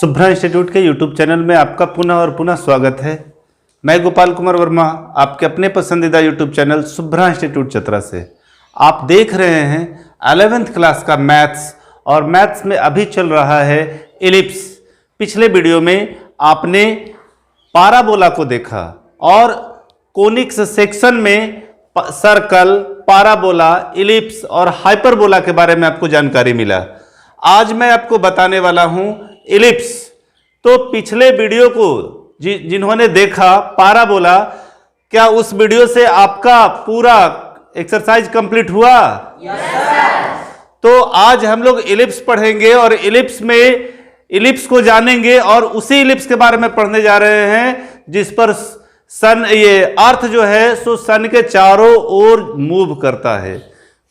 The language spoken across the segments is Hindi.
शुभ्रा इंस्टीट्यूट के यूट्यूब चैनल में आपका पुनः और पुनः स्वागत है। मैं गोपाल कुमार वर्मा आपके अपने पसंदीदा YouTube channel Shubhra institute Chatra से आप देख रहे हैं 11th क्लास का मैथ्स, और मैथ्स में अभी चल रहा है इलिप्स। पिछले वीडियो में आपने पाराबोला को देखा और कोनिक्स सेक्शन में सर्कल, पाराबोला, इलिप्स और हाइपरबोला के बारे में आपको जानकारी मिला। आज मैं आपको बताने वाला हूं इलिप्स। तो पिछले वीडियो को जिन्होंने देखा पाराबोला, क्या उस वीडियो से आपका पूरा एक्सरसाइज कंप्लीट हुआ? तो आज हम लोग इलिप्स पढ़ेंगे और इलिप्स में इलिप्स को जानेंगे और उसी इलिप्स के बारे में पढ़ने जा रहे हैं जिस पर सन, ये अर्थ जो है सो सन के चारों ओर मूव करता है।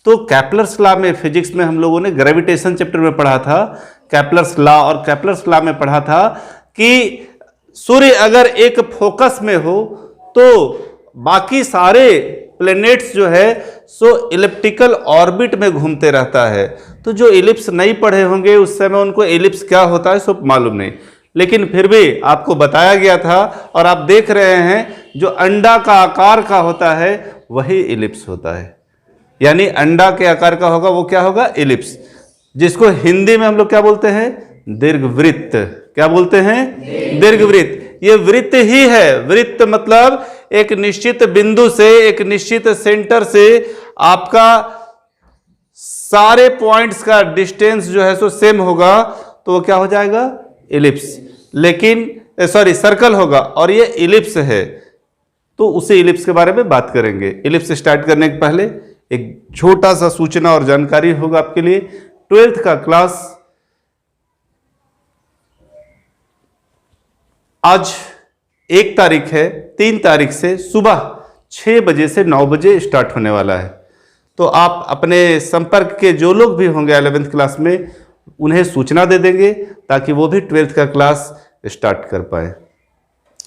तो कैप्लर्स लॉ में, फिजिक्स में हम लोगों ने ग्रेविटेशन चैप्टर में पढ़ा था कैप्लर्स लॉ, और कैप्लर्स लॉ में पढ़ा था कि सूर्य अगर एक फोकस में हो तो बाकी सारे प्लैनेट्स जो है सो इलिप्टिकल ऑर्बिट में घूमते रहता है। तो जो इलिप्स नहीं पढ़े होंगे उस समय उनको इलिप्स क्या होता है सो मालूम नहीं, लेकिन फिर भी आपको बताया गया था और आप देख रहे हैं जो अंडा का आकार का होता है वही इलिप्स होता है। यानी अंडा के आकार का होगा वो क्या होगा? इलिप्स, जिसको हिंदी में हम लोग क्या बोलते हैं? दीर्घवृत्त। क्या बोलते हैं? दीर्घवृत्त। ये वृत्त ही है। वृत्त मतलब एक निश्चित बिंदु से, एक निश्चित सेंटर से आपका सारे पॉइंट्स का डिस्टेंस जो है सो सेम होगा तो वो क्या हो जाएगा? इलिप्स। लेकिन सर्कल होगा और ये इलिप्स है। तो उसी इलिप्स के बारे में बात करेंगे। इलिप्स स्टार्ट करने के पहले एक छोटा सा सूचना और जानकारी होगा आपके लिए। 12th का क्लास आज 1 तारीख है, 3 तारीख से सुबह 6 बजे से 9 बजे स्टार्ट होने वाला है। तो आप अपने संपर्क के जो लोग भी होंगे 11th क्लास में उन्हें सूचना दे देंगे ताकि वो भी 12th का क्लास स्टार्ट कर पाए।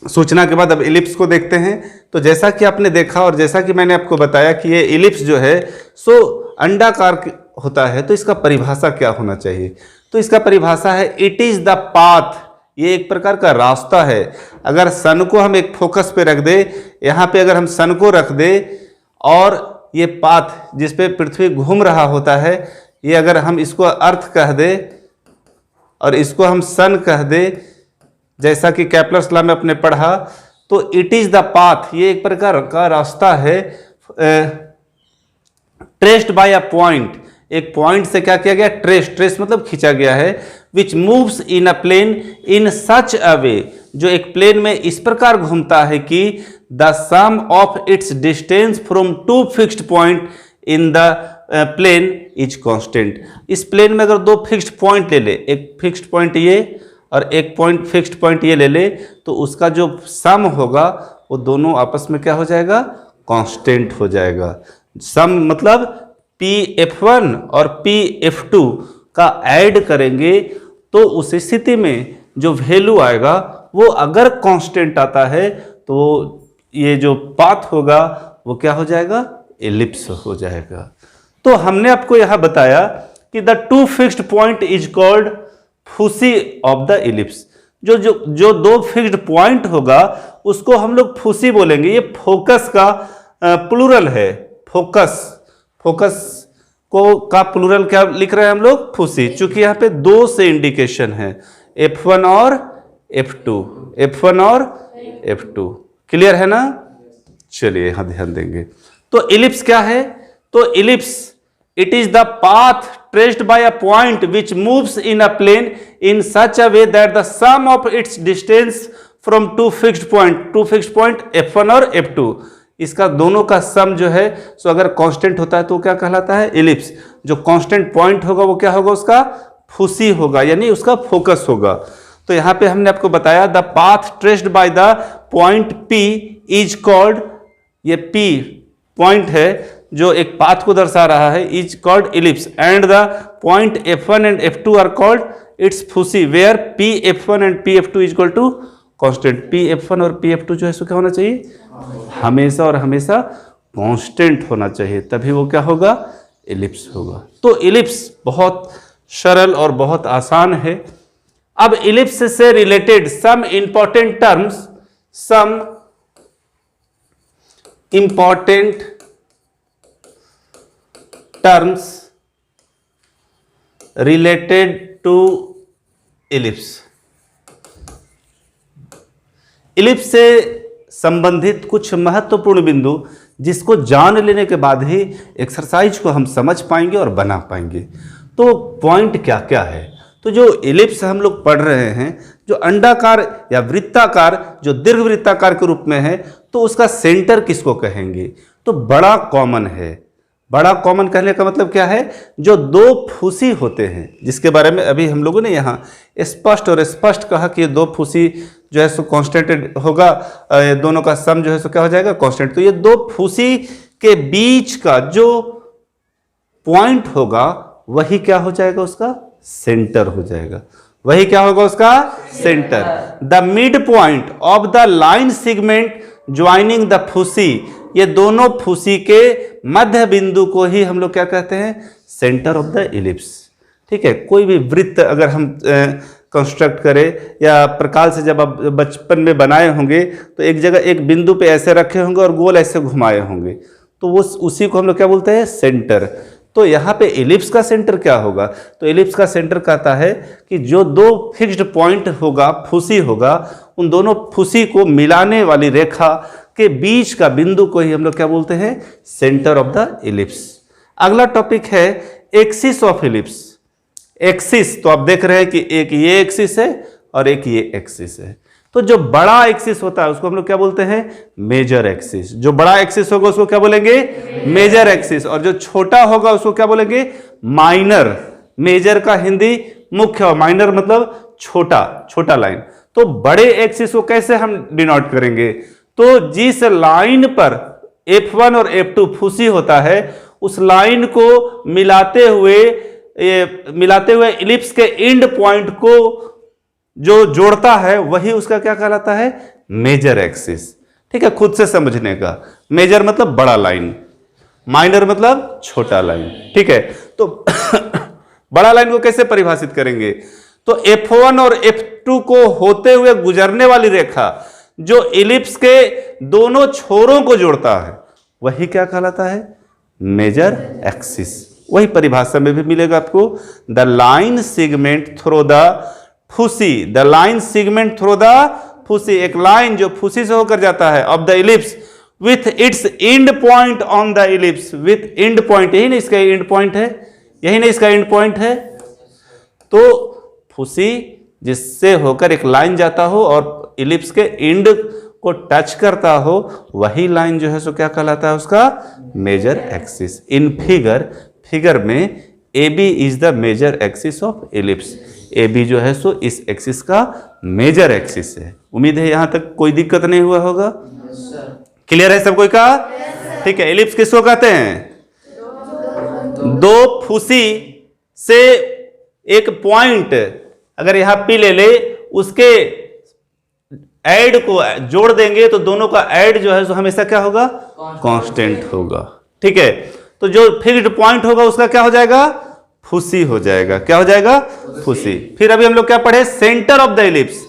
सूचना के बाद अब इलिप्स को देखते हैं। तो जैसा कि आपने देखा और जैसा कि मैंने आपको बताया कि ये इलिप्स जो है सो अंडाकार होता है, तो इसका परिभाषा क्या होना चाहिए? तो इसका परिभाषा है इट इज द पाथ। ये एक प्रकार का रास्ता है। अगर सन को हम एक फोकस पे रख दे, यहाँ पे अगर हम सन को रख दे और ये पाथ जिस पे पृथ्वी घूम रहा होता है, ये अगर हम इसको अर्थ कह दे और इसको हम सन कह दे, जैसा कि कैप्लर्स लॉ में आपने पढ़ा, तो इट इज द पाथ, ये एक प्रकार का रास्ता है ट्रेस्ड बाय अ पॉइंट। एक पॉइंट से क्या किया गया? ट्रेस मतलब खींचा गया है। विच moves in a plane in such a वे, जो एक प्लेन में इस प्रकार घूमता है कि the sum of its distance from 2 fixed point in the plane is constant. इस प्लेन में अगर 2 फिक्स्ड पॉइंट ले ले, एक फिक्स्ड पॉइंट ये और एक पॉइंट फिक्स्ड पॉइंट ये ले ले, तो उसका जो सम होगा वो दोनों आपस में क्या हो जाएगा? कांस्टेंट हो जाएगा। सम मतलब Pf1 और Pf2 का ऐड करेंगे तो उस स्थिति में जो वैल्यू आएगा वो अगर कांस्टेंट आता है तो ये जो पाथ होगा वो क्या हो जाएगा? इलिप्स हो जाएगा। तो हमने आपको यहां बताया कि the 2 fixed point is called foci of the ellipse. जो 2 फिक्स्ड पॉइंट होगा उसको हम लोग फूसी बोलेंगे। ये फोकस का प्लूरल है। फोकस का प्लूरल क्या लिख रहे हैं हम लोग? फूसी। चूंकि यहाँ पे 2 से इंडिकेशन है, F1 और F2, F1 और F2। क्लियर है ना? चलिए यहां ध्यान देंगे। तो इलिप्स क्या है? तो ellipse it is the path traced by a point which moves in a plane in such a way that the sum of its distance from 2 fixed point F1 और F2, इसका दोनों का सम जो है सो अगर कांस्टेंट होता है तो क्या कहलाता है? इलिप्स। जो कांस्टेंट पॉइंट होगा वो क्या होगा? उसका फूसी होगा, यानी उसका फोकस होगा। तो यहां पे हमने आपको बताया the path traced by the point P is called, ये P पॉइंट है जो एक पाथ को दर्शा रहा है, is called ellipse, and the point F1 and F2 are called its foci where Pf1 and Pf2 is equal to constant. Pf1 और Pf2 जो है सो क्या होना चाहिए? हमेशा और हमेशा कांस्टेंट होना चाहिए, तभी वो क्या होगा? इलिप्स होगा। तो इलिप्स बहुत सरल और बहुत आसान है। अब इलिप्स से related some important terms, some important terms related to ellipse. Ellipse से संबंधित कुछ महत्वपूर्ण बिंदु जिसको जान लेने के बाद ही एक्सरसाइज को हम समझ पाएंगे और बना पाएंगे। तो पॉइंट क्या क्या है? तो जो इलिप्स हम लोग पढ़ रहे हैं, जो अंडाकार या वृत्ताकार, जो दीर्घवृत्ताकार के रूप में है, तो उसका सेंटर किसको कहेंगे? तो बड़ा कॉमन है। बड़ा कॉमन कहने का मतलब क्या है? जो दो फुसी होते हैं, जिसके बारे में अभी हम लोगों ने यहाँ स्पष्ट और स्पष्ट कहा कि ये दो फुसी जो है सो कांस्टेंट होगा, दोनों का सम जो है सो क्या हो जाएगा? कांस्टेंट। तो ये दो फुसी के बीच का जो पॉइंट होगा वही क्या हो जाएगा? उसका सेंटर हो जाएगा। वही क्या होगा? उसका centre. The mid point of the line segment joining the foci, ये दोनों फुसी के मध्य बिंदु को ही हम लोग क्या कहते हैं? Centre of the ellipse. ठीक है। कोई भी वृत्त अगर हम कंस्ट्रक्ट करें, या प्रकाल से जब आप बचपन में बनाए होंगे तो एक जगह एक बिंदु पे ऐसे रखे होंगे और गोल ऐसे घुमाए होंगे, तो वो उसी को हम लोग क्या बोलते हैं? सेंटर। तो यहाँ पे इलिप्स का सेंटर क्या होगा? तो इलिप्स का सेंटर कहता है कि जो दो फिक्स्ड पॉइंट होगा, फुसी होगा, उन दोनों फुसी को मिलाने वाली रेखा के बीच का बिंदु को ही हम लोग क्या बोलते हैं? Centre of the ellipse. अगला टॉपिक है एक्सिस ऑफ इलिप्स। एक्सिस, तो आप देख रहे हैं कि एक ये एक्सिस है और एक ये एक्सिस है। तो जो बड़ा एक्सिस होता है उसको हम लोग क्या बोलते हैं? Major axis. जो बड़ा एक्सिस होगा उसको क्या बोलेंगे? Major axis. और जो छोटा होगा उसको क्या बोलेंगे? माइनर। मेजर का हिंदी मुख्य, और माइनर मतलब छोटा, छोटा लाइन। तो बड़े एक्सिस को कैसे हम डिनोट करेंगे? तो जिस लाइन पर F1 और F2 फुसी होता है, उस लाइन को मिलाते हुए इलिप्स के एंड पॉइंट को जो जोड़ता है वही उसका क्या कहलाता है? Major axis. ठीक है, खुद से समझने का। मेजर मतलब बड़ा लाइन, माइनर मतलब छोटा लाइन। ठीक है, तो बड़ा लाइन को कैसे परिभाषित करेंगे? तो F1 और F2 को होते हुए गुजरने वाली रेखा जो इलिप्स के दोनों छोरों को जोड़ता है वही क्या कहलाता है? Major axis. वही परिभाषा में भी मिलेगा आपको। The line segment through the foci, the line segment through the foci, एक लाइन जो फुसी से होकर जाता है of the ellipse with its end point on the ellipse. With end point, यही ना इसका एंड पॉइंट है, यही ना इसका एंड पॉइंट है। तो फुसी जिससे होकर एक लाइन जाता हो और इलिप्स के एंड को टच करता हो, वही लाइन जो है सो क्या कहलाता है? उसका मेजर एक्सिस। इन फिगर में AB is the major axis of ellipse. AB जो है सो इस एक्सिस का मेजर एक्सिस है। उम्मीद है यहां तक कोई दिक्कत नहीं हुआ होगा। क्लियर है सब कोई का? ठीक है। इलिप्स किसको कहते हैं? दो फुसी से एक पॉइंट अगर यहां P ले ले, उसके ऐड को जोड़ देंगे तो दोनों का ऐड जो है सो हमेशा क्या होगा? कांस्टेंट होगा। ठीक है, तो जो फिक्स्ड पॉइंट होगा उसका क्या हो जाएगा? फुसी हो जाएगा। क्या हो जाएगा? फुसी। फिर अभी हम लोग क्या पढ़े? Centre of the ellipse.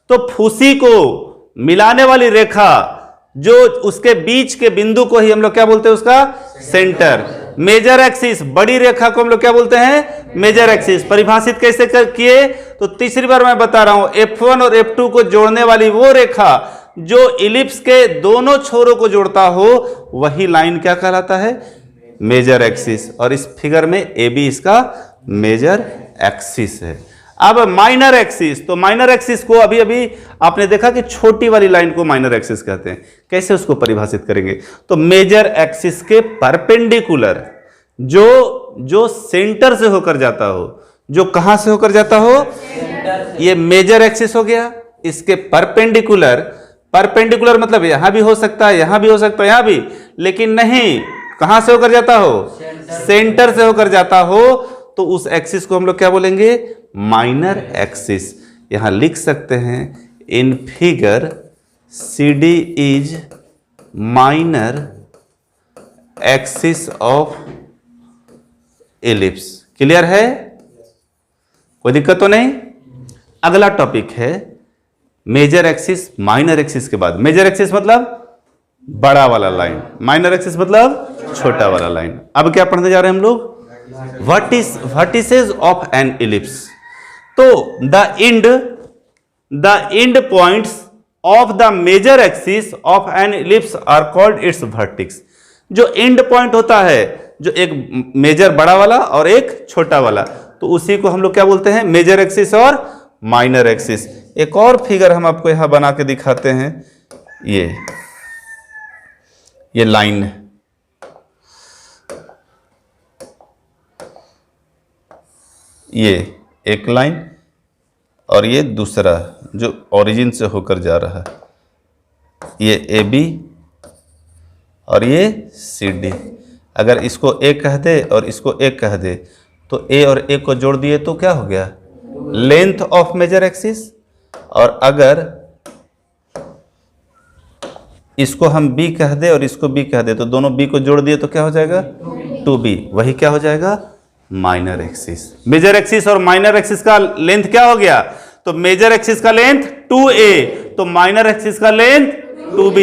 तो फुसी को मिलाने वाली रेखा जो उसके बीच के बिंदु को ही हम लोग क्या बोलते हैं? उसका सेंटर। मेजर एक्सिस, बड़ी रेखा को हम लोग क्या बोलते हैं? Major axis. परिभाषित कैसे किए? तो तीसरी बार मैं बता रहा हूं, F1 और F2 को जोड़ने वाली वो रेखा जो इलिप्स के दोनों छोरों को जोड़ता हो वही लाइन क्या कहलाता है? Major axis. और इस फिगर में AB इसका मेजर एक्सिस है। अब माइनर एक्सिस, तो माइनर एक्सिस को अभी अभी आपने देखा कि छोटी वाली लाइन को माइनर एक्सिस कहते हैं। कैसे उसको परिभाषित करेंगे? तो मेजर एक्सिस के परपेंडिकुलर जो सेंटर से होकर जाता हो, जो कहां से होकर जाता हो? ये मेजर एक्सिस हो गया। इसके परपेंडिकुलर, परपेंडिकुलर मतलब यहां भी हो सकता है, यहां भी हो सकता है, यहां भी, लेकिन नहीं, कहां से होकर जाता हो? सेंटर से होकर जाता हो। तो उस एक्सिस को हम लोग क्या बोलेंगे? Minor axis. यहां लिख सकते हैं in figure CD is minor axis of ellipse. Clear है? कोई दिक्कत तो नहीं? अगला टॉपिक है मेजर एक्सिस माइनर एक्सिस के बाद। मेजर एक्सिस मतलब बड़ा वाला लाइन, माइनर एक्सिस मतलब छोटा वाला लाइन। अब क्या पढ़ने जा रहे हैं हम लोग? Vertices of an ellipse. तो the end points of the major axis of an ellipse are called its vertex. जो एंड पॉइंट होता है, जो एक मेजर बड़ा वाला और एक छोटा वाला, तो उसी को हम लोग क्या बोलते हैं? मेजर एक्सिस और माइनर एक्सिस। एक और फिगर हम आपको यहां बना के दिखाते हैं। ये लाइन, ये एक लाइन और ये दूसरा जो ओरिजिन से होकर जा रहा है, ये ए बी और ये सी डी। अगर इसको ए कह दे और इसको ए कह दे तो ए और ए को जोड़ दिए तो क्या हो गया? Length of major axis. और अगर इसको हम बी कह दे और इसको बी कह दे तो दोनों बी को जोड़ दिए तो क्या हो जाएगा? 2b। वही क्या हो जाएगा? Minor axis. मेजर एक्सिस और माइनर एक्सिस का लेंथ क्या हो गया? तो मेजर एक्सिस का लेंथ 2a, तो माइनर एक्सिस का लेंथ 2b।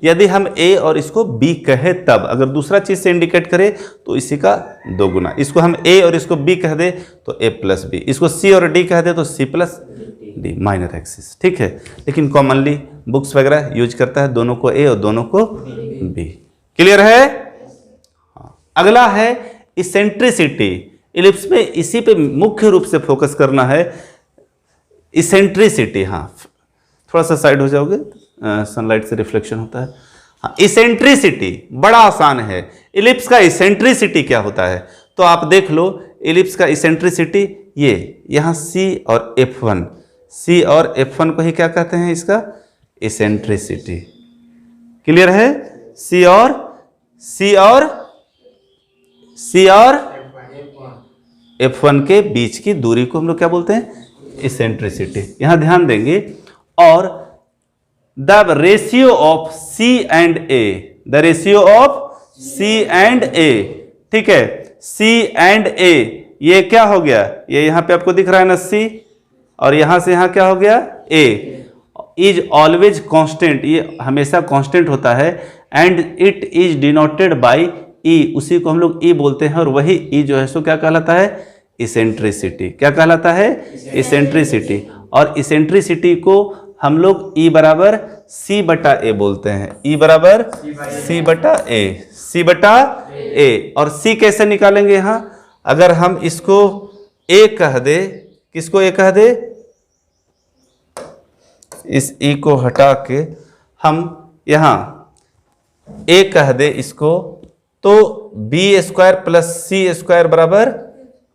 यदि हम a और इसको b कहे तब, अगर दूसरा चीज से इंडिकेट करे तो इसी का 2 गुना। इसको हम a और इसको b कह दे तो a प्लस b, इसको c और d कह दे तो c plus d, minor axis. ठीक है, लेकिन कॉमनली बुक्स वगैरह यूज करता है दोनों को a और दोनों को b। क्लियर है? अगला है इसेंट्रिसिटी। इलिप्स में इसी पे मुख्य रूप से फोकस करना है, इसेंट्रिसिटी। हाँ, थोड़ा सा साइड हो जाओगे, सनलाइट से रिफ्लेक्शन होता है। हाँ, इसेंट्रिसिटी बड़ा आसान है। इलिप्स का इसेंट्रिसिटी क्या होता है? तो आप देख लो, इलिप्स का इसेंट्रिसिटी ये यहाँ C और F1, C और F1 को ही क्या कहते हैं? इसका इसेंट्रिसिटी। क्लियर है? C और F1 के बीच की दूरी को हम लोग क्या बोलते हैं? इसेंट्रिसिटी। यहां ध्यान देंगे। और the ratio of C and A, the ratio of C and A, ठीक है, C एंड A, ये क्या हो गया? ये यहां पे आपको दिख रहा है ना C, और यहां से यहां क्या हो गया? A इज ऑलवेज कांस्टेंट, ये हमेशा कांस्टेंट होता है। And it is denoted by E, उसी को हम लोग E बोलते हैं। और वही E जो है सो क्या कहलाता है? इसेंट्रिसिटी। क्या कहलाता है? इसेंट्रिसिटी। और इसेंट्रिसिटी को हम लोग E बराबर C बटा A बोलते हैं। E बराबर C बटा A, C बटा A। और C कैसे निकालेंगे? यहां अगर हम इसको A कह दे, किसको A कह दे? इस E को हटा के हम यहां A कह दे इसको, तो बी स्क्वायर प्लस सी स्क्वायर बराबर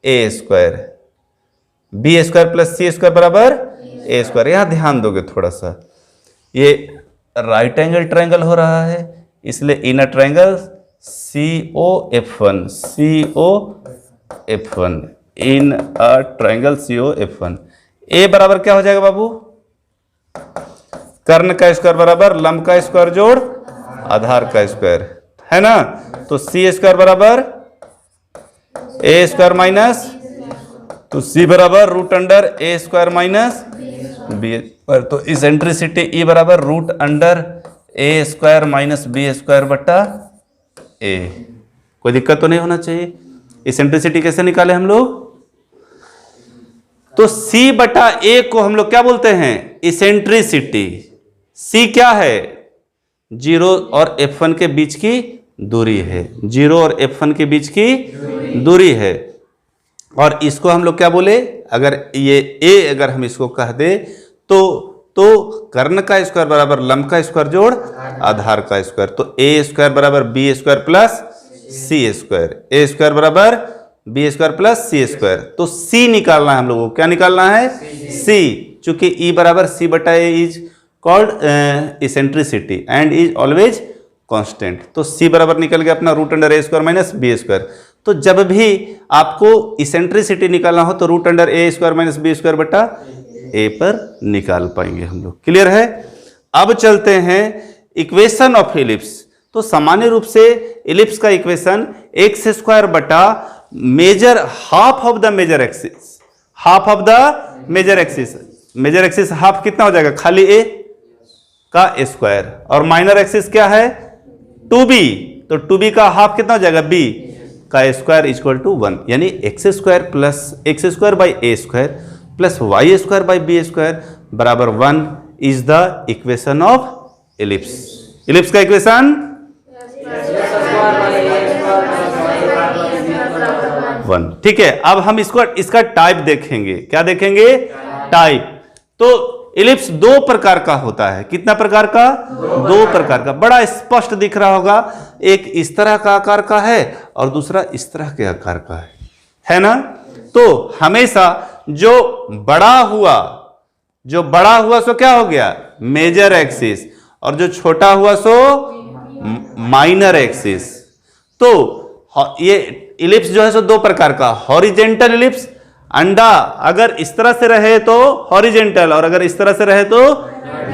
ए स्क्वायर, बी स्क्वायर प्लस सी स्क्वायर बराबर ए स्क्वायर। यहां ध्यान दोगे थोड़ा सा, ये राइट एंगल ट्रायंगल हो रहा है, इसलिए इन a triangle COF1, COF1, in a triangle COF1। ए बराबर क्या हो जाएगा बाबू? कर्ण का स्क्वायर बराबर लंब का स्क्वायर जोड़ आधार का स्क्वायर, है ना? तो सी स्क्वायर बराबर ए स्क्वायर माइनस, तो सी बराबर root under a square minus b square. तो इसेंट्रिसिटी ई बराबर root under a square minus b square बटा ए। कोई दिक्कत तो नहीं होना चाहिए। इसेंट्रिसिटी कैसे निकाले हम लोग? तो सी बटा ए को हम लोग क्या बोलते हैं? इसेंट्रिसिटी। सी क्या है? 0 और F1 के बीच की दूरी है, 0 और F1 के बीच की दूरी है। और इसको हम लोग क्या बोले? अगर ये A अगर हम इसको कह दे तो कर्ण का स्क्वायर बराबर लंब का स्क्वायर जोड़ आधार का स्क्वायर। तो A स्क्वायर बराबर B square plus C square, A square बराबर B square plus C square. तो C निकालना है हम लोगों को। क्या निकालना है? C। चूंकि E बराबर C बटा A is called eccentricity and is always constant. तो C बराबर निकल गया अपना root under a square minus b square. तो जब भी आपको इसेंट्रिसिटी निकालना हो तो root under a square minus b square बटा ए पर निकाल पाएंगे हम लोग। क्लियर है? अब चलते हैं इक्वेशन ऑफ इलिप्स। तो सामान्य रूप से इलिप्स का इक्वेशन एक्स स्क्वायर बटा major half of the major axis, half of the major axis. Major axis half कितना हो जाएगा, खाली ए का स्क्वायर, और माइनर एक्सिस क्या है 2b, तो 2b का हाफ कितना हो जाएगा b का स्क्वायर इक्वल टू 1, यानी x square by a square plus y square by b square बराबर 1 is the equation of ellipse. Ellipse का इक्वेशन 1। ठीक है, अब हम इसका टाइप देखेंगे। क्या देखेंगे, टाइप। तो इलिप्स दो प्रकार का होता है। कितना प्रकार का, दो प्रकार का। बड़ा स्पष्ट दिख रहा होगा, एक इस तरह का आकार का है और दूसरा इस तरह के आकार का है ना। तो हमेशा जो बड़ा हुआ सो क्या हो गया, मेजर एक्सिस, और जो छोटा हुआ सो माइनर एक्सिस। तो ये इलिप्स जो है सो दो प्रकार का, हॉरिजेंटल इलिप्स, अंडा अगर इस तरह से रहे तो हॉरिजेंटल और अगर इस तरह से रहे तो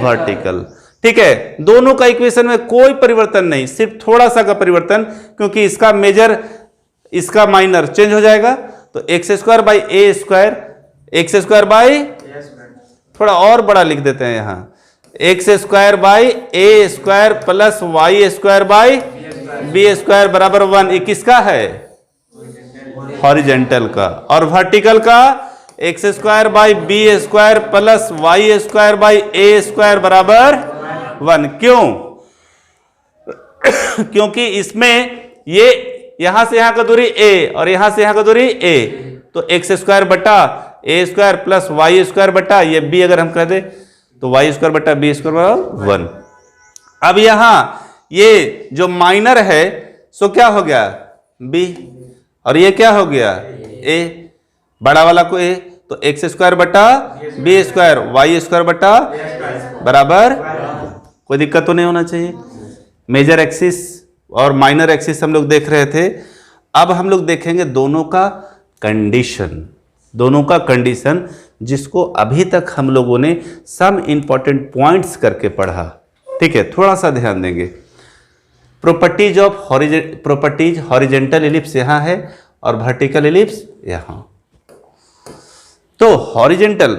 वर्टिकल। ठीक है, दोनों का इक्वेशन में कोई परिवर्तन नहीं, सिर्फ थोड़ा सा का परिवर्तन, क्योंकि इसका मेजर इसका माइनर चेंज हो जाएगा। तो x square by a square, x square by, थोड़ा और बड़ा लिख देते हैं यहां, x square by a square plus y square by b square बराबर 1। ये किसका है, हॉरिजेंटल का। और वर्टिकल का x square by b square plus y square by a square बराबर 1। क्यों, क्योंकि इसमें ये यहां से यहां का दूरी a और यहां से यहां का दूरी a, तो एक्स स्क्वायर बटा ए स्क्वायर प्लस वाई स्क्वायर बटा ये b अगर हम कह दे तो वाई स्क्वायर बटा बी स्क्वायर बराबर 1। अब यहां ये जो माइनर है सो क्या हो गया b, और ये क्या हो गया a, बड़ा वाला को a, तो एक्स स्क्वायर बटा बी स्क्वायर वाई स्क्वायर बटा बराबर, कोई दिक्कत तो नहीं होना चाहिए। मेजर एक्सिस और माइनर एक्सिस हम लोग देख रहे थे। अब हम लोग देखेंगे दोनों का कंडीशन, जिसको अभी तक हम लोगों ने सम इंपॉर्टेंट पॉइंट्स करके पढ़ा। ठीक है, थोड़ा सा ध्यान देंगे। प्रॉपर्टीज हॉरिजेंटल इलिप्स यहां है और वर्टिकल इलिप्स यहां। तो हॉरिजेंटल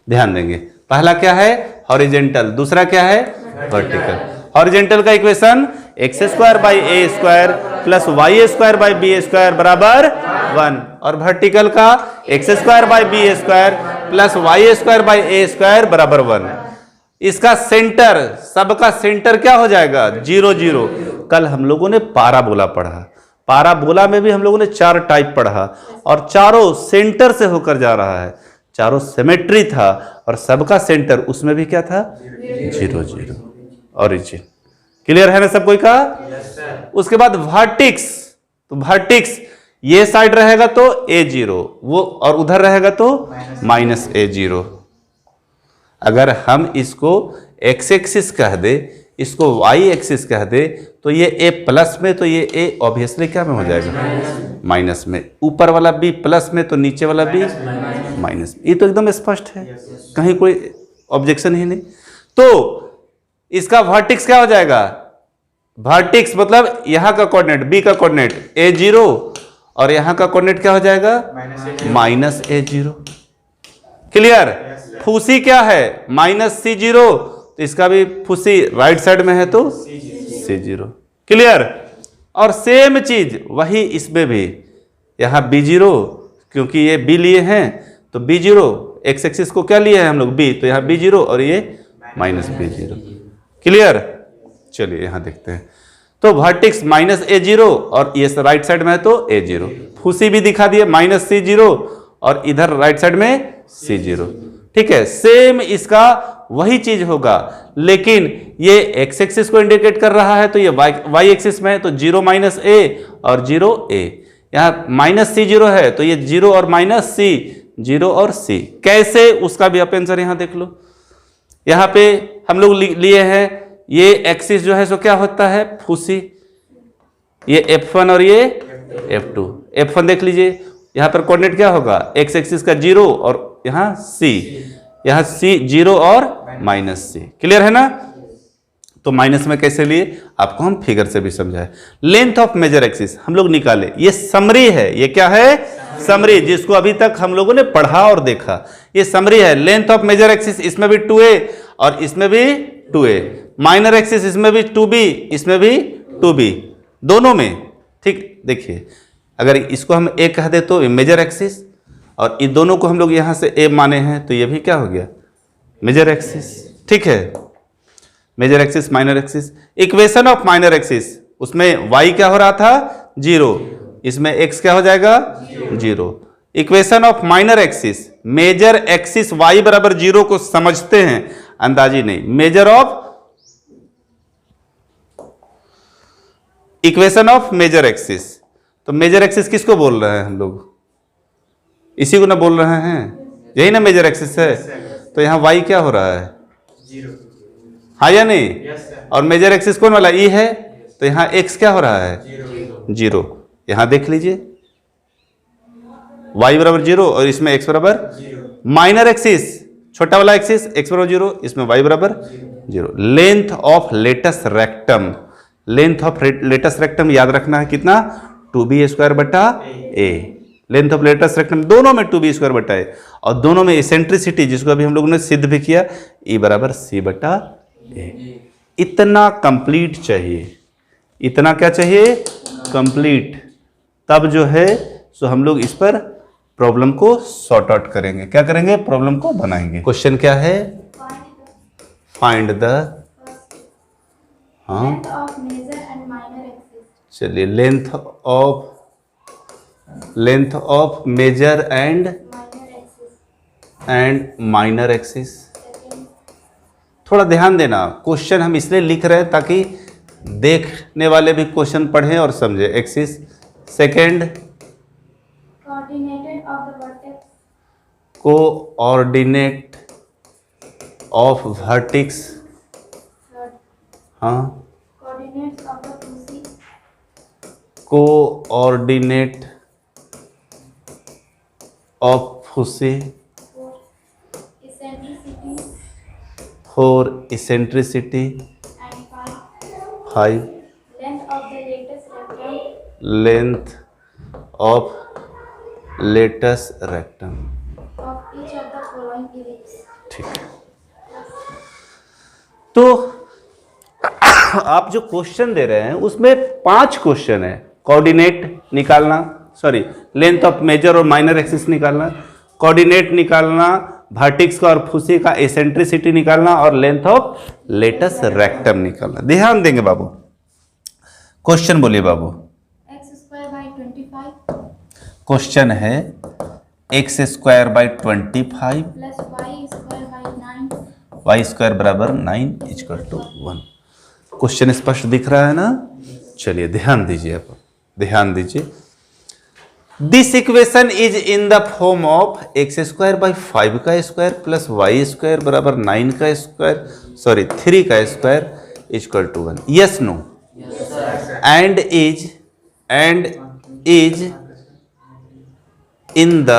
ध्यान देंगे, पहला क्या है हॉरिजेंटल, दूसरा क्या है वर्टिकल। हॉरिजेंटल का equation x square by a square plus y square by b square बराबर 1, और वर्टिकल का x square by b square plus y square by a square बराबर 1। इसका सेंटर, सबका सेंटर क्या हो जाएगा 0 0। कल हम लोगों ने पाराबोला पढ़ा, पाराबोला में भी हम लोगों ने 4 टाइप पढ़ा और चारों सेंटर से होकर जा रहा है, चारों सिमेट्री था और सबका सेंटर उसमें भी क्या था 0 0 ओरिजिन। क्लियर है ना सब कोई का। उसके बाद वर्टिक्स, तो वर्टिक्स ये साइड रहेगा तो a0 वो, और उधर रहेगा तो माइनस a0। अगर हम इसको x एक्सिस कह दे, इसको y एक्सिस कह दे, तो ये a प्लस में, तो ये a ऑब्वियसली क्या में हो जाएगा माइनस में, ऊपर वाला b प्लस में तो नीचे वाला b माइनस में। ये तो एकदम स्पष्ट है, कहीं कोई ऑब्जेक्शन ही नहीं। तो इसका वर्टिक्स क्या हो जाएगा, वर्टिक्स मतलब यहां का कोऑर्डिनेट b का कोऑर्डिनेट a0 और यहां का कोऑर्डिनेट क्या हो जाएगा माइनस a0। क्लियर। फूसी क्या है माइनस c0, तो इसका भी फूसी राइट साइड में है तो c0। क्लियर। और सेम चीज वही इसमें भी, यहां b0, क्योंकि ये b लिए हैं तो b0, एक्स एक्सिस को क्या लिए हैं हम लोग b, तो यहां b0 और ये माइनस b0। क्लियर। चलिए यहां देखते हैं, तो वर्टिक्स माइनस a0 और ये राइट साइड में है तो a0, फूसी भी दिखा दिए माइनस c0 और इधर राइट साइड में c0। ठीक है, सेम इसका वही चीज होगा, लेकिन ये एक्स एक्सिस को इंडिकेट कर रहा है तो ये वाई एक्सिस में है तो 0 माइनस a और 0 a, यहाँ माइनस c0 है तो ये 0 और माइनस c, 0 और c। कैसे, उसका भी आप आंसर यहां देख लो। यहां पे हम लोग लिए हैं ये एक्सिस जो है सो क्या होता है फूसी, ये f1 और ये f2। f1 देख लीजिए, यहां पर कोऑर्डिनेट क्या होगा एक्स एक्सिस का 0 और यहां c, यहां c 0 और माइनस c। क्लियर है ना। तो माइनस में कैसे लिए आपको हम फिगर से भी समझाए। लेंथ ऑफ मेजर एक्सिस हम लोग निकाले, ये समरी है, ये क्या है समरी, जिसको अभी तक हम लोगों ने पढ़ा और देखा, ये समरी है। लेंथ ऑफ मेजर एक्सिस इसमें भी 2a और इसमें भी 2a, माइनर एक्सिस इसमें भी 2b, इसमें भी 2b, दोनों में। ठीक, देखिए अगर इसको हम a कह दे तो मेजर एक्सिस, और इन दोनों को हम लोग यहां से a माने हैं तो ये भी क्या हो गया, मेजर एक्सिस। ठीक है, major axis minor axis. Equation of minor axis, उसमें y क्या हो रहा था 0, इसमें x क्या हो जाएगा 0। Equation of minor axis, major axis y बराबर 0 को समझते हैं, अंदाजी नहीं। Major of equation of major axis, तो मेजर एक्सिस किसको बोल रहे हैं हम लोग, इसी को ना बोल रहे हैं, यही ना मेजर एक्सिस है। तो यहां y क्या हो रहा है 0, हाँ या नहीं, और मेजर एक्सिस कौन वाला e है, तो यहां x क्या हो रहा है 0। यहां देख लीजिए y बराबर 0 और इसमें x बराबर 0। माइनर एक्सिस, छोटा वाला एक्सिस x बराबर 0, इसमें y बराबर 0। Length of latus rectum, length of latus rectum याद रखना है कितना, 2b स्क्वायर बटा a। Length of latus rectum दोनों में 2b स्क्वायर बटा a, और दोनों में इसेंट्रिसिटी जिसको अभी हम लोगों ने सिद्ध भी किया, e बराबर c बटा a। इतना कंप्लीट चाहिए, इतना क्या चाहिए कंप्लीट, तब जो है सो हम लोग इस पर प्रॉब्लम को सॉर्ट आउट करेंगे। क्या करेंगे, प्रॉब्लम को बनाएंगे। क्वेश्चन क्या है, फाइंड द, हाँ चलिए, length of major and minor axis. थोड़ा ध्यान देना, क्वेश्चन हम इसलिए लिख रहे हैं ताकि देखने वाले भी क्वेश्चन पढ़ें और समझे। Axis, second coordinate of vertex, हाँ coordinate of foci for eccentricity 5, length of latus rectum. ठीक है, तो आप जो क्वेश्चन दे रहे हैं उसमें 5 क्वेश्चन है। कोऑर्डिनेट निकालना, सॉरी लेंथ ऑफ मेजर और माइनर एक्सिस निकालना, कोऑर्डिनेट निकालना, वर्टेक्स का और फुसी का एसेंट्रिसिटी निकालना, और लेंथ ऑफ लेटस रेक्टम निकालना। ध्यान देंगे बाबू, क्वेश्चन बोलिए बाबू। क्वेश्चन है x square by 25 y square बराबर 9 इक्वल टू 1। क्वेश्चन स्पष्ट दिख रहा है ना। चलिए ध्यान दीजिए, अब ध्यान दीजिए। This equation is in the form of x square by 5 का स्क्वायर प्लस वाई स्क्वायर बराबर 9 का स्क्वायर, सॉरी 3 का square equal to 1। Yes no, and is in the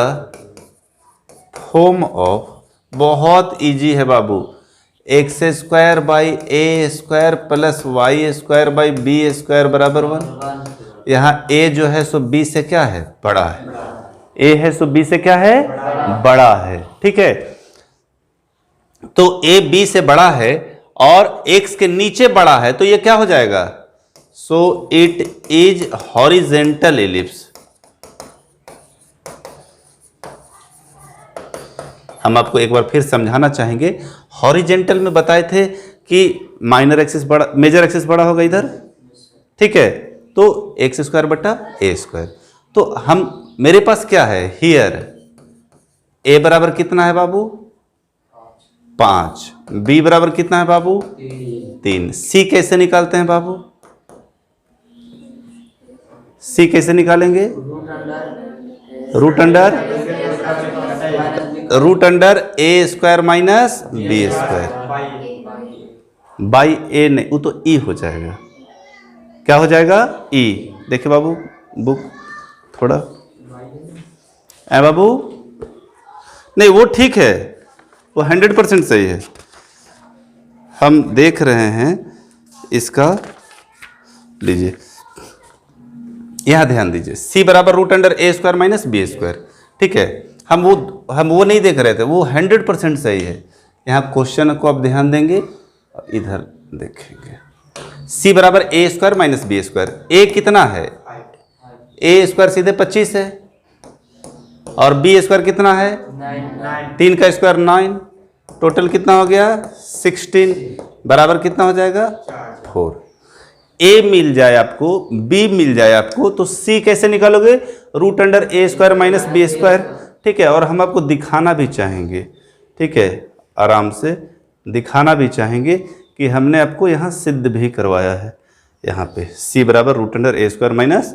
form of, बहुत इजी है बाबू, x square by a square plus y square by b square बराबर 1। यहाँ a जो है सो b से क्या है, बड़ा है। a है सो b से क्या है, बड़ा है। ठीक है, तो a b से बड़ा है और x के नीचे बड़ा है, तो ये क्या हो जाएगा, so it is horizontal ellipse. हम आपको एक बार फिर समझाना चाहेंगे। हॉरिजेंटल में बताए थे कि माइनर एक्सिस बड़ा, मेजर एक्सिस बड़ा होगा इधर, ठीक है, तो एक्स स्क्वायर बटा ए स्क्वायर। तो हम, मेरे पास क्या है हियर, ए बराबर कितना है बाबू 5, बी बराबर कितना है बाबू 3। सी कैसे निकालते हैं बाबू, सी कैसे निकालेंगे, root under a square minus b square by a, नहीं वो तो ई हो जाएगा। क्या हो जाएगा, ई। देखिए बाबू बुक थोड़ा है बाबू, नहीं वो ठीक है, वो 100% सही है। हम देख रहे हैं इसका, लीजिए यहाँ ध्यान दीजिए, c बराबर root under a square minus b square. ठीक है, हम वो नहीं देख रहे थे, वो 100% सही है। यहाँ क्वेश्चन को आप ध्यान देंगे और इधर देखेंगे। c बराबर ए स्क्वायर माइनस बी स्क्वायर। ए कितना है? ए स्क्वायर सीधे 25 है और बी स्क्वायर कितना है? 3 का स्क्वायर 9, टोटल कितना हो गया? 16 बराबर कितना हो जाएगा? 4। ए मिल जाए आपको, बी मिल जाए आपको, तो सी कैसे निकालोगे? Root under a square minus b square. ठीक है, और हम आपको दिखाना भी चाहेंगे, ठीक है, आराम से दिखाना भी चाहेंगे कि हमने आपको यहाँ सिद्ध भी करवाया है। यहाँ पे सी बराबर root under a square minus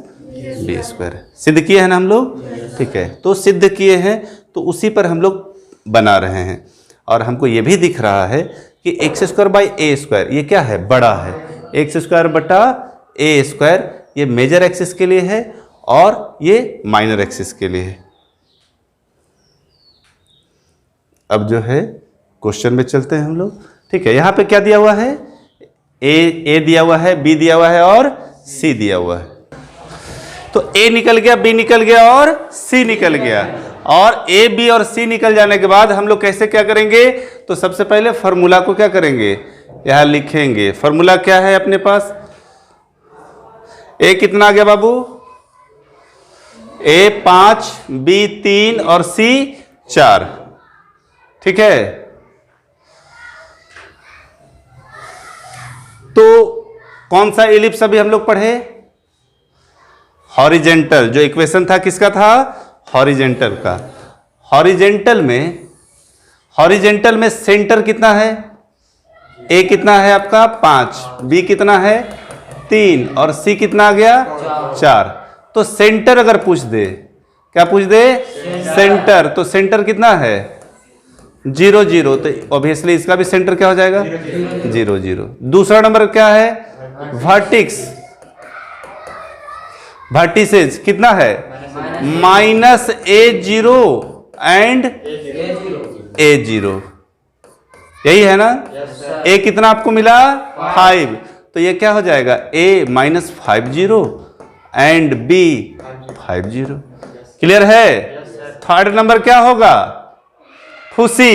b square सिद्ध किए हैं ना हम लोग। ठीक है, तो सिद्ध किए हैं तो उसी पर हम लोग बना रहे हैं। और हमको ये भी दिख रहा है कि x square by a square ये क्या है? बड़ा है। एक्स स्क्वायर बटा ए स्क्वायर ये मेजर एक्सिस के लिए है और ये माइनर एक्सिस के लिए है। अब जो है क्वेश्चन में चलते हैं हम लोग। ठीक है, यहाँ पे क्या दिया हुआ है? ए दिया हुआ है, बी दिया हुआ है और सी दिया हुआ है। तो ए निकल गया, बी निकल गया और सी निकल गया। और ए बी और सी निकल जाने के बाद हम लोग कैसे क्या करेंगे? तो सबसे पहले फॉर्मूला को क्या करेंगे? यहां लिखेंगे। फॉर्मूला क्या है अपने पास? ए कितना आ गया बाबू? ए 5, बी 3 और सी 4। ठीक है, तो कौन सा एलिप्स अभी हम लोग पढ़े? हॉरिजेंटल। जो इक्वेशन था किसका था? हॉरिजेंटल का। हॉरिजेंटल में सेंटर कितना है? ए कितना है आपका? 5, बी कितना है? 3 और सी कितना आ गया? 4। तो सेंटर अगर पूछ दे, क्या पूछ दे? सेंटर। तो सेंटर कितना है? 0 0। तो ऑब्वियसली इसका भी सेंटर क्या हो जाएगा? 0 0। दूसरा नंबर क्या है? वर्टिक्स। वर्टिसेज कितना है? Minus A0 and A0। यही है ना? A कितना आपको मिला? 5। तो ये क्या हो जाएगा? A minus 50 and B 50। Clear है? थर्ड नंबर क्या होगा? Foci.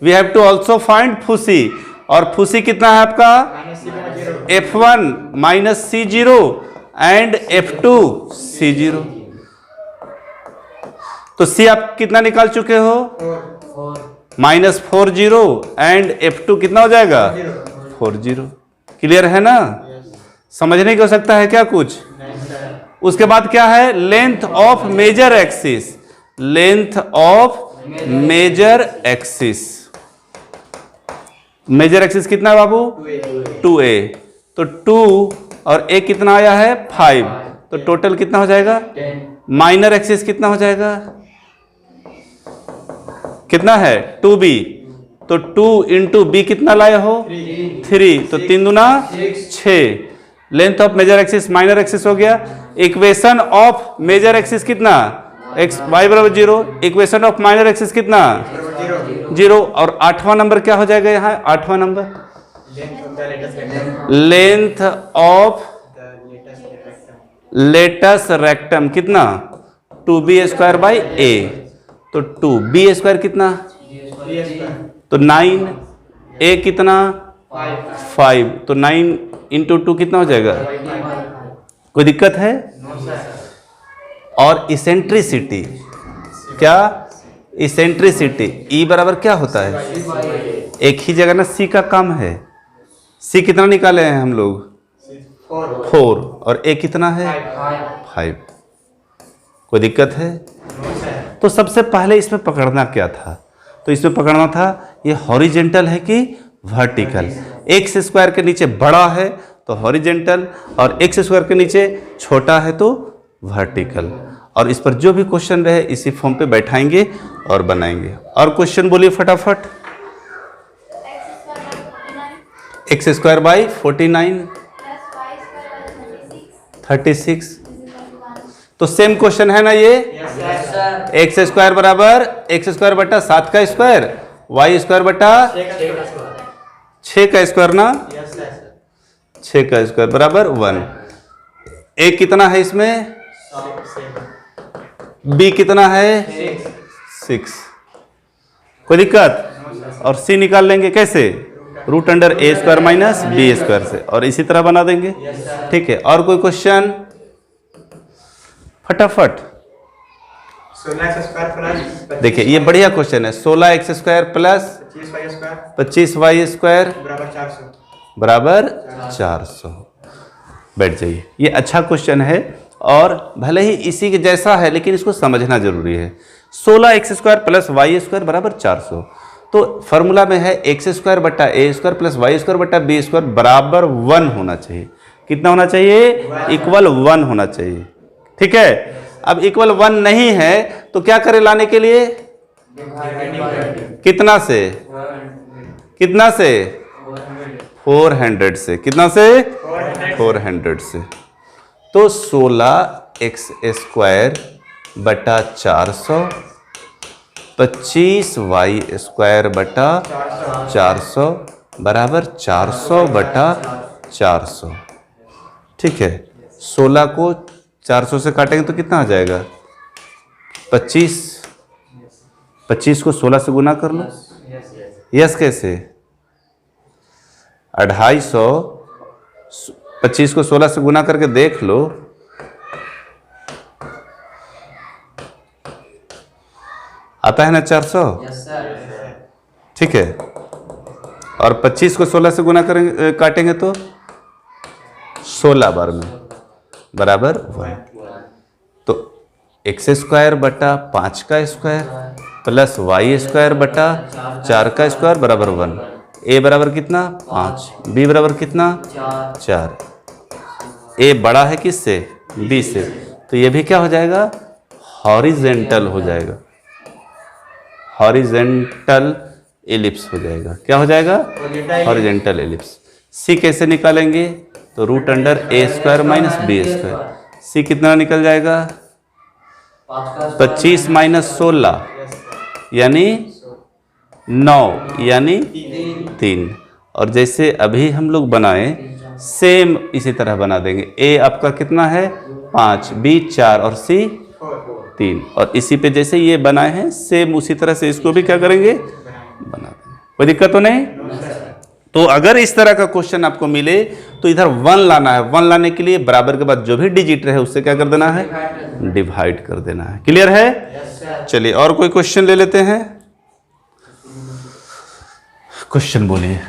We have to also find foci. और फुसी कितना है आपका? F1 minus C0 and F2 C0। तो C आप कितना निकाल चुके हो? माइनस 40 एंड F2 कितना हो जाएगा? 40। क्लियर है ना? समझने की हो सकता है क्या कुछ? उसके बाद क्या है? Length of major axis. Length of major axis. Major axis कितना है बाबू? 2a। तो 2 और a कितना आया है? 5। तो टोटल कितना हो जाएगा? माइनर एक्सिस कितना हो जाएगा? कितना है? 2b। तो 2 इंटू बी कितना लाए हो? 3। तो 3 दूना 6। Length of major axis minor axis हो गया। इक्वेशन ऑफ मेजर एक्सिस कितना? एक्स वाई बराबर 0। इक्वेशन ऑफ माइनर एक्सिस कितना? 0। और 8वां नंबर क्या हो जाएगा यहाँ? 8वां number length of latus rectum कितना? 2b square by a। तो 2b स्क्वायर कितना? तो 9। a कितना? 5। तो 9 इंटू 2 कितना हो जाएगा? कोई दिक्कत है? और इसेंट्रिसिटी क्या? इसेंट्रिसिटी E बराबर क्या होता है? एक ही जगह ना C का काम है। C कितना निकाले हैं हम लोग? 4। और A कितना है? 5। कोई दिक्कत है? तो सबसे पहले इसमें पकड़ना क्या था? तो इसमें पकड़ना था ये हॉरिजेंटल है कि वर्टिकल। एक्स स्क्वायर के नीचे बड़ा है तो हॉरिजेंटल और एक्स स्क्वायर के नीचे छोटा है तो वर्टिकल। और इस पर जो भी क्वेश्चन रहे इसी फॉर्म पे बैठाएंगे और बनाएंगे। और क्वेश्चन बोलिए फटाफट। X square by 49 36। तो सेम क्वेश्चन है ना ये? एक्स स्क्वायर बराबर एक्स स्क्वायर बटा 7 का स्क्वायर, वाई स्क्वायर बटा 6 का स्क्वायर ना, 6 का स्क्वायर बराबर 1। ए कितना है इसमें, बी कितना है 6, कोई दिक्कत। और सी निकाल लेंगे कैसे, root under a square minus b square से, और इसी तरह बना देंगे। ठीक है, और कोई क्वेश्चन फटाफट। 16x² प्लस देखिए ये बढ़िया क्वेश्चन है, 16x² प्लस 25y स्क्वायर बराबर 400। बैठ जाइए, ये अच्छा क्वेश्चन है और भले ही इसी के जैसा है लेकिन इसको समझना जरूरी है। 16x² प्लस y स्क्वायर बराबर 400, तो फॉर्मूला में है x² बट्टा a square plus y square बट्टा b स्क्वायर बराबर 1 होना चाहिए। कितना होना चाहिए, इक्वल 1 होना चाहिए। ठीक है, अब इक्वल 1 नहीं है तो क्या करें लाने के लिए, कितना से, कितना से 400 से, कितना से 400 से। तो 16x² बटा 400 25y स्क्वायर बटा 400 बराबर 400 बटा 400। ठीक है, 16 को 400 से काटेंगे तो कितना आ जाएगा 25, 25 को 16 से गुना कर लो। यस कैसे, 250, 25 को 16 से गुना करके देख लो, आता है ना 400। ठीक है, और 25 को 16 से गुना करेंगे काटेंगे तो 16 बार में बराबर 1। तो x² बटा 5 का स्क्वायर प्लस y स्क्वायर बटा 4 का स्क्वायर बराबर 1। a बराबर कितना 5, b बराबर कितना 4। a बड़ा है किससे, b से, तो ये भी क्या हो जाएगा, हॉरिजेंटल हो जाएगा, हॉरिजेंटल एलिप्स हो जाएगा। क्या हो जाएगा, हॉरिजेंटल एलिप्स। c कैसे निकालेंगे, तो root under a square minus b square. c कितना निकल जाएगा 25 माइनस 16 यानी 9 यानी 3। और जैसे अभी हम लोग बनाए सेम इसी तरह बना देंगे। a आपका कितना है 5, b 4 और c 3, और इसी पे जैसे ये बनाए हैं सेम उसी तरह से इसको भी क्या करेंगे, बना देंगे। कोई दिक्कत तो नहीं। तो अगर इस तरह का क्वेश्चन आपको मिले तो इधर 1 लाना है। 1 लाने के लिए बराबर के बाद जो भी डिजिट रहे उससे क्या कर देना है, डिवाइड कर देना है। क्लियर है। चलिए और कोई क्वेश्चन ले लेते हैं। क्वेश्चन बोलिए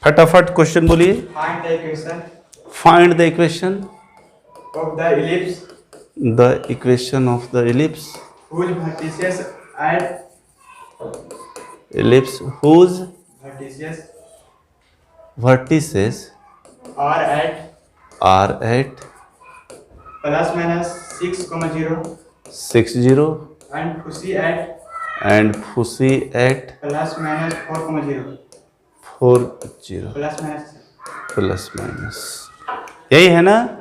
फटाफट, क्वेश्चन बोलिए। Find the equation of the ellipse, the equation of the ellipse whose vertices at ellipse whose vertices vertices are at plus minus 6,0 60 and foci at plus minus 4,0 40 plus minus plus minus, यही है ना।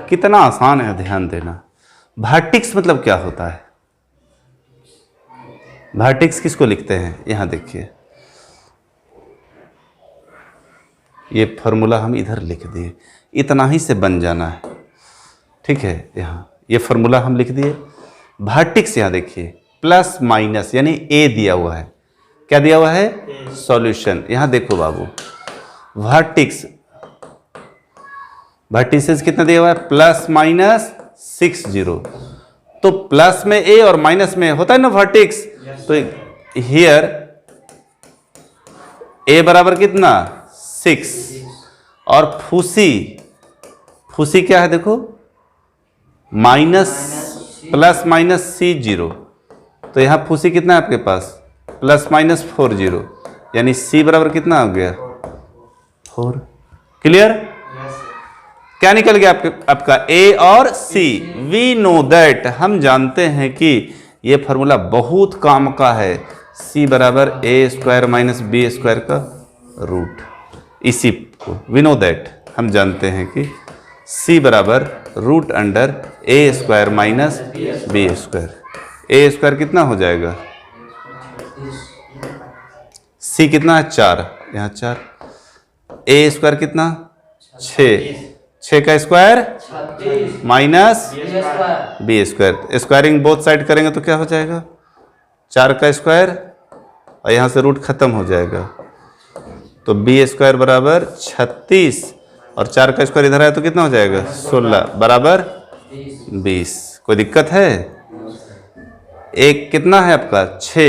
कितना आसान है, ध्यान देना। वर्टेक्स मतलब क्या होता है, वर्टेक्स किसको लिखते हैं, यहां देखिए ये फॉर्मूला हम इधर लिख दिए, इतना ही से बन जाना है। ठीक है, यहाँ ये फॉर्मूला हम लिख दिए। वर्टेक्स यहाँ देखिए प्लस माइनस यानी ए दिया हुआ है, क्या दिया हुआ है, सॉल्यूशन। यहाँ देखो बाबू, वर्टेक्स वर्टिसेस कितना दिया हुआ है, प्लस माइनस 60। तो प्लस में ए और माइनस में होता है ना वर्टेक्स, तो हियर ए बराबर कितना 6 और फूसी, फूसी क्या है देखो माइनस प्लस माइनस C0। तो यहां फूसी कितना है आपके पास, प्लस माइनस 40 यानी C बराबर कितना हो गया 4। क्लियर। क्या निकल गया आपका A और C। वी नो दैट, हम जानते हैं कि ये फॉर्मूला बहुत काम का है। C बराबर A square minus b square का रूट, इसी को वी नो दैट हम जानते हैं कि C बराबर root under A square minus b square. A square कितना हो जाएगा, C कितना है 4, यहाँ 4, A स्क्वायर कितना 6 6 का square 36 minus b square b square, squaring both side करेंगे तो क्या हो जाएगा? 4 का स्क्वायर और यहाँ से रूट खत्म हो जाएगा, तो बी स्क्वायर बराबर 36 और 4 का स्क्वायर इधर आया तो कितना हो जाएगा? 16 बराबर 20। कोई दिक्कत है? एक कितना है आपका? 6,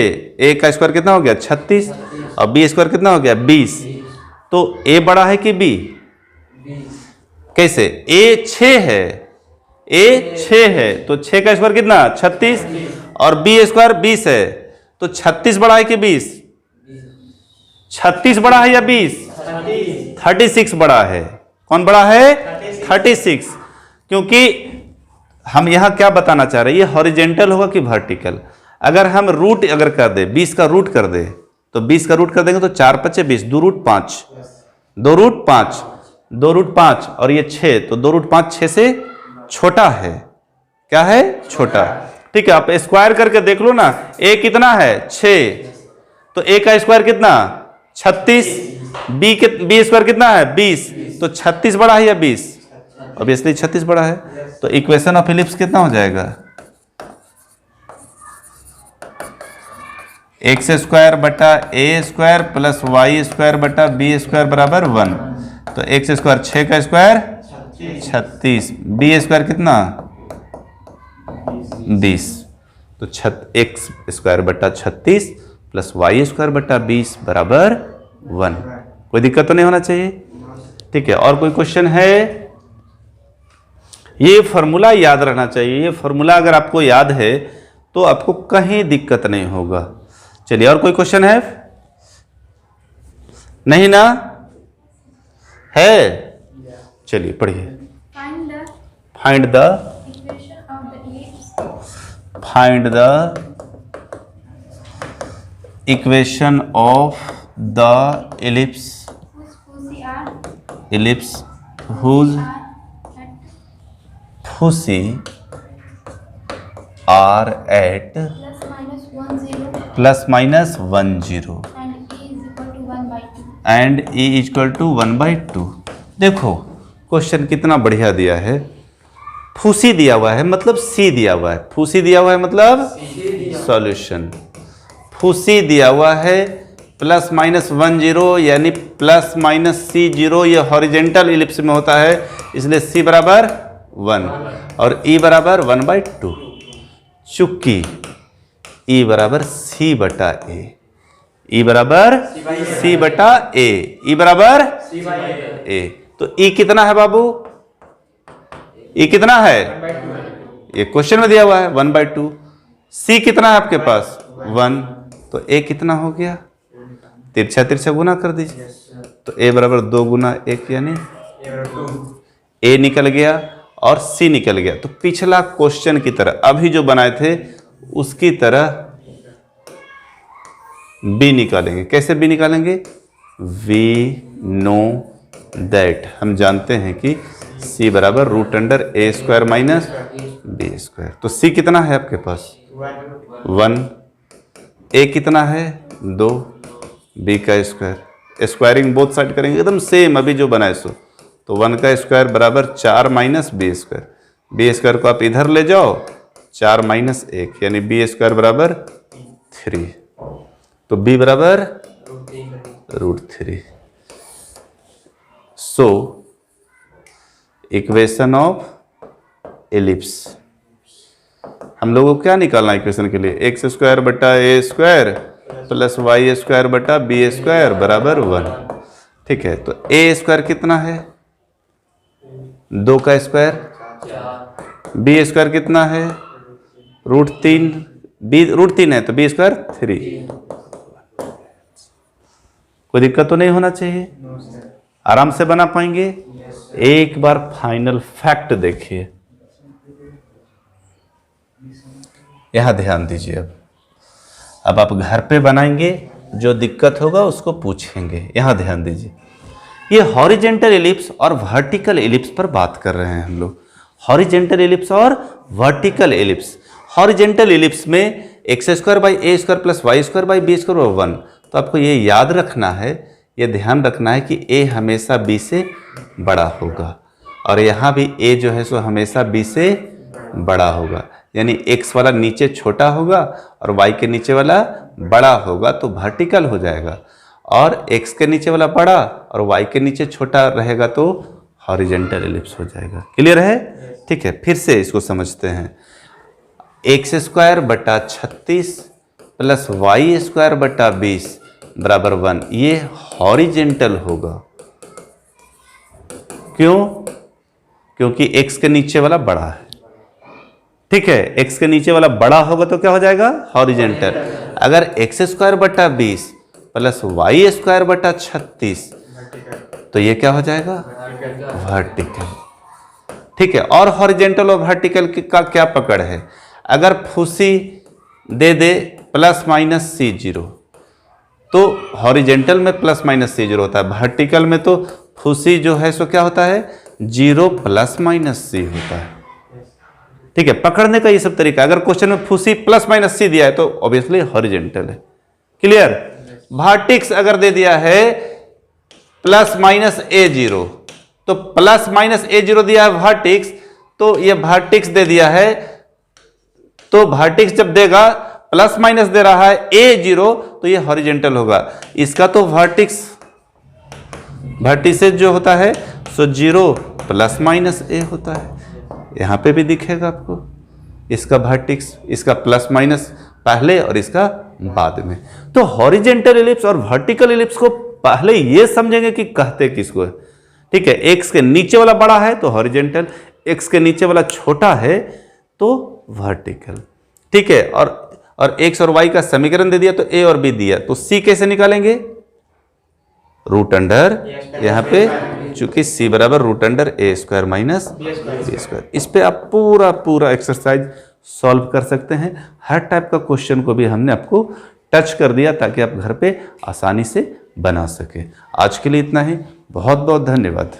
ए का स्क्वायर कितना हो गया? 36 और बी स्क्वायर कितना हो गया? 20। तो ए बड़ा है कि बी? कैसे? ए 6 है, ए 6 है तो 6 का स्क्वायर कितना? 36 और बी स्क्वायर 20 है, तो 36 बड़ा है कि 20? 36 बड़ा है या 20? 36 बड़ा है। कौन बड़ा है? 36। क्योंकि हम यहां क्या बताना चाह रहे हैं, ये हॉरिजेंटल होगा कि वर्टिकल? अगर हम रूट अगर कर दे, 20 का रूट कर दे, तो 20 का रूट कर देंगे तो 4 × 5 = 20, 2 रूट 5, 2 रूट 5, 2 रूट 5 और ये 6, तो 2 रूट 5 6 से छोटा है। क्या है? छोटा। ठीक है, आप स्क्वायर करके देख लो ना, ए कितना है? 6, तो ए का स्क्वायर कितना? 36, बी स्क्वायर कितना है? 20, तो 36 बड़ा है या 20? ऑब्वियसली 36 बड़ा है। तो इक्वेशन ऑफ इलिप्स कितना हो जाएगा? एक्स स्क्वायर बटा ए स्क्वायर प्लस वाई स्क्वायर बटा बी स्क्वायर बराबर 1। तो एक्स स्क्वायर 6 का स्क्वायर 36, बी स्क्वायर कितना? 20। तो एक्स स्क्वायर बटा 36 प्लस वाई स्क्वायर बटा 20 बराबर 1। कोई दिक्कत तो नहीं होना चाहिए। ठीक है, और कोई क्वेश्चन है? ये फॉर्मूला याद रहना चाहिए। ये फॉर्मूला अगर आपको याद है तो आपको कहीं दिक्कत नहीं होगा। चलिए, और कोई क्वेश्चन है? नहीं ना? है? चलिए पढ़िए। Find the equation of the ellipse whose foci are at plus minus 1 0 and e equal to 1/2। देखो क्वेश्चन कितना बढ़िया दिया है। फूसी दिया हुआ है मतलब सी दिया हुआ है, फूसी दिया हुआ है मतलब सॉल्यूशन। फूसी दिया हुआ है प्लस माइनस 1 0 यानी प्लस माइनस सी 0, ये हॉरिजेंटल इलिप्स में होता है, इसलिए सी बराबर 1 और ई बराबर 1/2। चूंकि ई बराबर सी बटा ए, ई बराबर सी बटा ए, ई बराबर ए। तो ई कितना है बाबू? ई कितना है? ये क्वेश्चन में दिया हुआ है 1/2। सी कितना है आपके पास? 1। तो ए कितना हो गया? तिरछा तिरछा गुना कर दीजिए, तो ए बराबर 2 गुना 1 यानी ए निकल गया और सी निकल गया। तो पिछला क्वेश्चन की तरह अभी जो बनाए थे उसकी तरह बी निकालेंगे। कैसे बी निकालेंगे? वी नो दैट, हम जानते हैं कि सी बराबर √a² माइनस b²। तो सी कितना है आपके पास? 1। ए कितना है? 2। बी का स्क्वायर, स्क्वायरिंग बोथ साइड करेंगे एकदम सेम अभी जो बनाए सो। तो 1 का स्क्वायर बराबर 4 माइनस b²। b² को आप इधर ले जाओ, 4 माइनस 1 यानी b² बराबर 3। तो b बराबर √3। सो इक्वेशन ऑफ एलिप्स, हम लोगों को क्या निकालना है इक्वेशन के लिए? x² बटा a² प्लस y² बटा b² बराबर 1। ठीक है, तो a² कितना है? 2 का स्क्वायर। b² कितना है? √3। b √3 है तो b² 3। कोई दिक्कत तो नहीं होना चाहिए, आराम से बना पाएंगे। एक बार फाइनल फैक्ट देखिए, यहां ध्यान दीजिए। अब आप घर पे बनाएंगे, जो दिक्कत होगा उसको पूछेंगे। यहां ध्यान दीजिए, ये हॉरिजेंटल एलिप्स और वर्टिकल एलिप्स पर बात कर रहे हैं हम लोग। हॉरिजेंटल एलिप्स और वर्टिकल एलिप्स। हॉरिजेंटल एलिप्स में x² प्लस y² b² 1। तो आपको ये याद रखना है, ये ध्यान रखना है कि a हमेशा b से बड़ा होगा। और यहाँ भी a जो है सो हमेशा b से बड़ा होगा, यानी x वाला नीचे छोटा होगा और y के नीचे वाला बड़ा होगा तो वर्टिकल हो जाएगा, और x के नीचे वाला बड़ा और y के नीचे छोटा रहेगा तो हॉरिजेंटल एलिप्स हो जाएगा। क्लियर है? ठीक है, फिर से इसको समझते हैं। x स्क्वायर बटा 36 प्लस वाई स्क्वायर बटा 20 बराबर 1, ये हॉरिजेंटल होगा। क्यों? क्योंकि x के नीचे वाला बड़ा है। ठीक है, x के नीचे वाला बड़ा होगा तो क्या हो जाएगा? हॉरिजेंटल। अगर x स्क्वायर बटा 20 प्लस वाई स्क्वायर बटा 36 तो ये क्या हो जाएगा? वर्टिकल। ठीक है, और हॉरिजेंटल और वर्टिकल का क्या पकड़ है? अगर फूसी दे दे प्लस माइनस सी जीरो तो हॉरिजेंटल में प्लस माइनस सी जीरो होता है, वर्टिकल में तो फूसी जो है सो क्या होता है? 0 प्लस माइनस सी होता है। ठीक है, पकड़ने का ये सब तरीका। अगर क्वेश्चन में फूसी प्लस माइनस सी दिया है तो ऑब्वियसली हॉरिजेंटल है। क्लियर? वर्टिक्स अगर दे दिया है प्लस माइनस a0 तो प्लस माइनस a0 दिया है वर्टिक्स, तो ये वर्टिक्स दे दिया है, तो वर्टिक्स जब देगा प्लस माइनस दे रहा है a0 तो ये हॉरिजेंटल होगा। इसका तो वर्टिसेस जो होता है सो 0 प्लस माइनस a होता है। यहां पे भी दिखेगा आपको इसका वर्टिक्स, इसका प्लस माइनस पहले और इसका बाद में। तो हॉरिजेंटल एलिप्स और वर्टिकल एलिप्स को पहले ये समझेंगे कि कहते किसको है। ठीक है, एक्स के नीचे वाला बड़ा है तो हॉरिजेंटल, एक्स के नीचे वाला छोटा है तो वर्टिकल। ठीक है, और एक्स और वाई का समीकरण दे दिया तो ए और बी दिया, तो सी कैसे निकालेंगे? रूट अंडर, यहाँ पे चूंकि सी बराबर root under a square minus b square. इस पे आप पूरा एक्सरसाइज सॉल्व कर सकते हैं। हर टाइप का क्वेश्चन को भी हमने आपको टच कर दिया ताकि आप घर पे आसानी से बना सके। आज के लिए इतना ही, बहुत बहुत धन्यवाद।